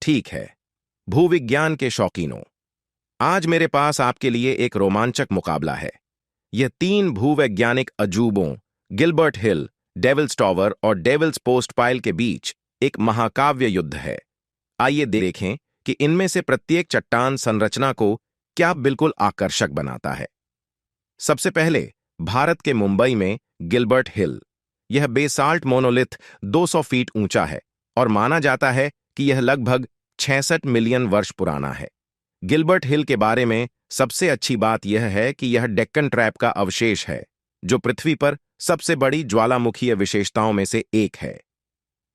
ठीक है, भूविज्ञान के शौकीनों, आज मेरे पास आपके लिए एक रोमांचक मुकाबला है। यह तीन भूवैज्ञानिक अजूबों गिलबर्ट हिल, डेविल्स टॉवर और डेविल्स पोस्ट पाइल के बीच एक महाकाव्य युद्ध है। आइए देखें कि इनमें से प्रत्येक चट्टान संरचना को क्या बिल्कुल आकर्षक बनाता है। सबसे पहले भारत के मुंबई में गिलबर्ट हिल। यह बेसाल्ट मोनोलिथ 200 फीट ऊंचा है और माना जाता है कि यह लगभग 66 मिलियन वर्ष पुराना है। गिलबर्ट हिल के बारे में सबसे अच्छी बात यह है कि यह डेक्कन ट्रैप का अवशेष है, जो पृथ्वी पर सबसे बड़ी ज्वालामुखीय विशेषताओं में से एक है।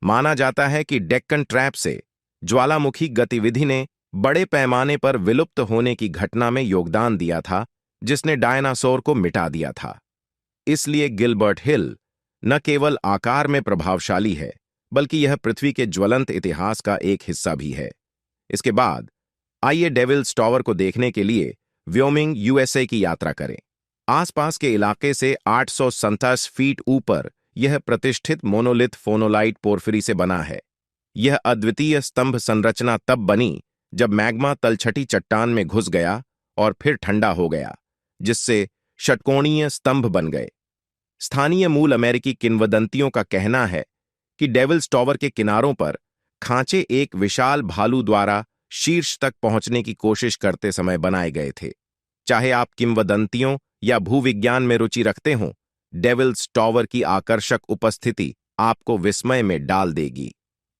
माना जाता है कि डेक्कन ट्रैप से ज्वालामुखी गतिविधि ने बड़े पैमाने पर विलुप्त होने की घटना में योगदान दिया था, जिसने डायनासोर को मिटा दिया था। इसलिए गिलबर्ट हिल न केवल आकार में प्रभावशाली है, बल्कि यह पृथ्वी के ज्वलंत इतिहास का एक हिस्सा भी है। इसके बाद आइए डेविल्स टॉवर को देखने के लिए व्योमिंग, यूएसए की यात्रा करें। आसपास के इलाके से 827 फीट ऊपर यह प्रतिष्ठित मोनोलिथ फोनोलाइट पोर्फिरी से बना है। यह अद्वितीय स्तंभ संरचना तब बनी जब मैग्मा तलछटी चट्टान में घुस गया और फिर ठंडा हो गया, जिससे षटकोणीय स्तंभ बन गए। स्थानीय मूल अमेरिकी किंवदंतियों का कहना है कि डेविल्स टॉवर के किनारों पर खांचे एक विशाल भालू द्वारा शीर्ष तक पहुंचने की कोशिश करते समय बनाए गए थे। चाहे आप किंवदंतियों या भूविज्ञान में रुचि रखते हों, डेविल्स टॉवर की आकर्षक उपस्थिति आपको विस्मय में डाल देगी।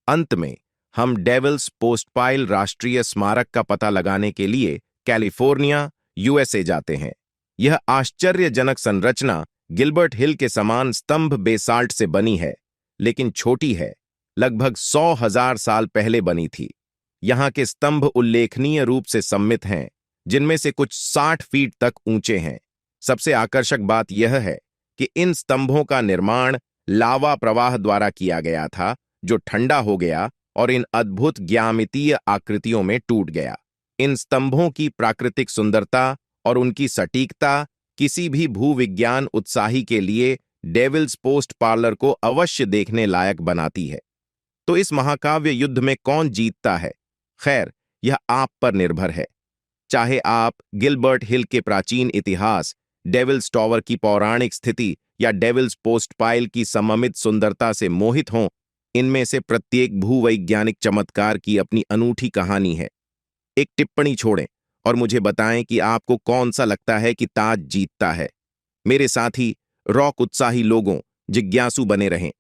अंत में हम डेविल्स पोस्टपाइल राष्ट्रीय स्मारक का पता लगाने के लिए कैलिफोर्निया, यूएसए जाते हैं। यह आश्चर्यजनक संरचना गिलबर्ट हिल के समान स्तंभ बेसाल्ट से बनी है, लेकिन छोटी है। लगभग 100,000 साल पहले बनी थी। यहाँ के स्तंभ उल्लेखनीय रूप से सममित हैं, जिनमें से कुछ 60 फीट तक ऊंचे हैं। सबसे आकर्षक बात यह है कि इन स्तंभों का निर्माण लावा प्रवाह द्वारा किया गया था, जो ठंडा हो गया और इन अद्भुत ज्यामितीय आकृतियों में टूट गया। इन स्तंभों की प्राकृतिक सुंदरता और उनकी सटीकता किसी भी भूविज्ञान उत्साही के लिए डेविल्स पोस्ट पार्लर को अवश्य देखने लायक बनाती है। तो इस महाकाव्य युद्ध में कौन जीतता है? खैर, यह आप पर निर्भर है। चाहे आप गिलबर्ट हिल के प्राचीन इतिहास, डेविल्स टॉवर की पौराणिक स्थिति या डेविल्स पोस्ट पाइल की सममित सुंदरता से मोहित हों, इनमें से प्रत्येक भूवैज्ञानिक चमत्कार की अपनी अनूठी कहानी है। एक टिप्पणी छोड़ें और मुझे बताएं कि आपको कौन सा लगता है कि ताज जीतता है। मेरे साथी रॉक उत्साही लोगों, जिज्ञासु बने रहें